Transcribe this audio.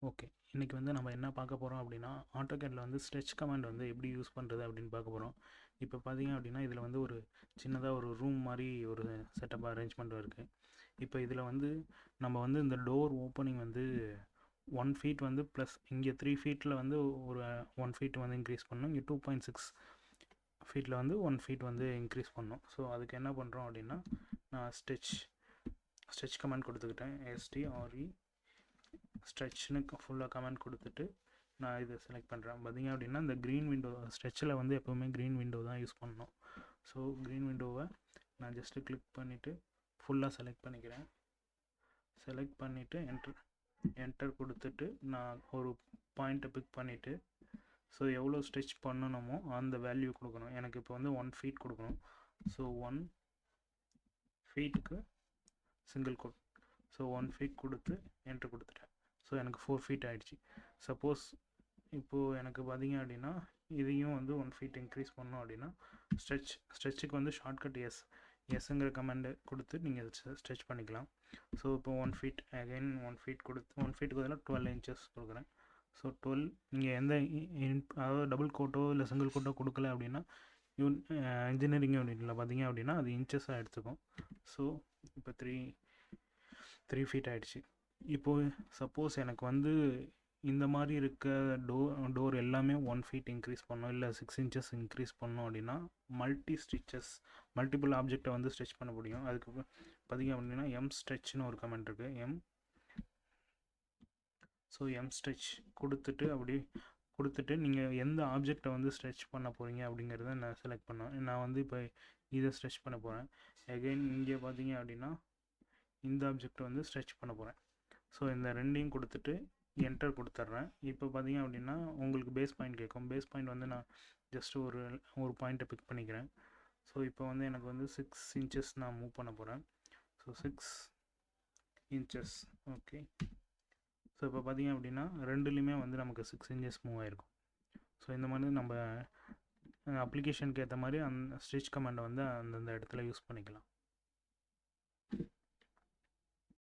Okay, இன்றைக்கி வந்து நம்ம என்ன பார்க்க போகிறோம் அப்படின்னா, ஆட்டோகேடில் வந்து ஸ்ட்ரெச் கமாண்ட் வந்து எப்படி யூஸ் பண்ணுறது அப்படின்னு பார்க்க போகிறோம். இப்போ பார்த்தீங்க அப்படின்னா இதில் வந்து ஒரு சின்னதாக ஒரு ரூம் மாதிரி ஒரு செட்டப் அரேஞ்ச்மெண்ட் இருக்குது. இப்போ இதில் வந்து நம்ம வந்து இந்த டோர் ஓப்பனிங் வந்து 1 ஃபீட் வந்து ப்ளஸ் இங்கே 3 ஃபீட்டில் வந்து ஒரு 1 ஃபீட் வந்து இன்க்ரீஸ் பண்ணணும். இங்கே 2.6 ஃபீட்டில் வந்து 1 ஃபீட் வந்து இன்க்ரீஸ் பண்ணணும். ஸோ அதுக்கு என்ன பண்ணுறோம் அப்படின்னா, நான் ஸ்ட்ரெச் கமாண்ட் கொடுத்துக்கிட்டேன். STRE ஸ்ட்ரெச்னு ஃபுல்லாக கமெண்ட் கொடுத்துட்டு நான் இதை செலக்ட் பண்ணுறேன். பார்த்திங்க அப்படின்னா இந்த க்ரீன் விண்டோ ஸ்ட்ரெச்சில் வந்து எப்போவுமே க்ரீன் விண்டோ தான் யூஸ் பண்ணணும். ஸோ க்ரீன் விண்டோவை நான் ஜஸ்ட்டு கிளிக் பண்ணிவிட்டு ஃபுல்லாக செலக்ட் பண்ணிக்கிறேன். செலக்ட் பண்ணிவிட்டு என்டர் கொடுத்துட்டு நான் ஒரு பாயிண்ட்டை பிக் பண்ணிவிட்டு ஸோ எவ்வளோ ஸ்ட்ரெச் பண்ணணுமோ அந்த வேல்யூ கொடுக்கணும். எனக்கு இப்போ வந்து 1 ஃபீட் கொடுக்கணும். ஸோ 1 ஃபீட்டுக்கு சிங்கிள் கோட். ஸோ 1 ஃபீட் கொடுத்து என்டர் கொடுத்துட்டேன். ஸோ எனக்கு 4 ஃபீட் ஆகிடுச்சு. சப்போஸ் இப்போது எனக்கு பார்த்திங்க அப்படின்னா இதையும் வந்து 1 ஃபீட் இன்க்ரீஸ் பண்ணோம் அப்படின்னா ஸ்ட்ரெச்சுக்கு வந்து ஷார்ட்கட் எஸ்ங்கிற கமெண்டு கொடுத்து நீங்கள் ஸ்ட்ரெச் பண்ணிக்கலாம். ஸோ இப்போ 1 ஃபீட் அகைன் 1 ஃபீட் கொடுத்து 1 ஃபீட்டுக்கு பதிலாக 12 இன்ச்சஸ் கொடுக்குறேன். ஸோ 12 நீங்கள் எந்த அதாவது டபுள் கோட்டோ இல்லை சிங்கிள் கோட்டோ கொடுக்கல அப்படின்னா இன்ஜினியரிங் யூனிட்டில் பார்த்தீங்க அப்படின்னா அது இன்ச்சஸாக எடுத்துக்கும். ஸோ இப்போ 3 ஃபீட் ஆகிடுச்சு. இப்போது சப்போஸ் எனக்கு வந்து இந்த மாதிரி இருக்க டோர் எல்லாமே 1 ஃபீட் இன்க்ரீஸ் பண்ணோம் இல்லை 6 இன்ச்சஸ் இன்க்ரீஸ் பண்ணோம் அப்படின்னா மல்டிபிள் ஆப்ஜெக்டை வந்து ஸ்ட்ரெச் பண்ண முடியும். அதுக்கு பார்த்திங்க அப்படின்னா ஸ்ட்ரெச்னு ஒரு கமெண்ட் இருக்குது. ஸோ ஸ்ட்ரெச் கொடுத்துட்டு நீங்கள் எந்த ஆப்ஜெக்டை வந்து ஸ்ட்ரெச் பண்ண போகிறீங்க அப்படிங்கிறத நான் செலக்ட் பண்ணேன். நான் வந்து இப்போ இதை ஸ்ட்ரெச் பண்ண போகிறேன். அகைன் இங்கே பார்த்தீங்க அப்படின்னா இந்த ஆப்ஜெக்டை வந்து ஸ்ட்ரெச் பண்ண போகிறேன். ஸோ இந்த ரெண்டையும் கொடுத்துட்டு என்டர் கொடுத்துட்றேன். இப்போ பார்த்தீங்க அப்படின்னா உங்களுக்கு பேஸ் பாயிண்ட் கேட்கும். பேஸ் பாயிண்ட் வந்து நான் ஜஸ்ட் ஒரு பாயிண்ட்டை பிக் பண்ணிக்கிறேன். ஸோ இப்போ வந்து எனக்கு வந்து 6 இன்ச்சஸ் நான் மூவ் பண்ண போகிறேன். So 6 inches okay. ஸோ இப்போ பார்த்தீங்க அப்படின்னா ரெண்டுலேயுமே வந்து நமக்கு 6 இன்ச்சஸ் மூவ் ஆகிருக்கும். ஸோ இந்த மாதிரி நம்ம அப்ளிகேஷனுக்கு ஏற்ற மாதிரி அந்த ஸ்ட்ரெச் கமாண்டை வந்து அந்தந்த இடத்துல யூஸ் பண்ணிக்கலாம்.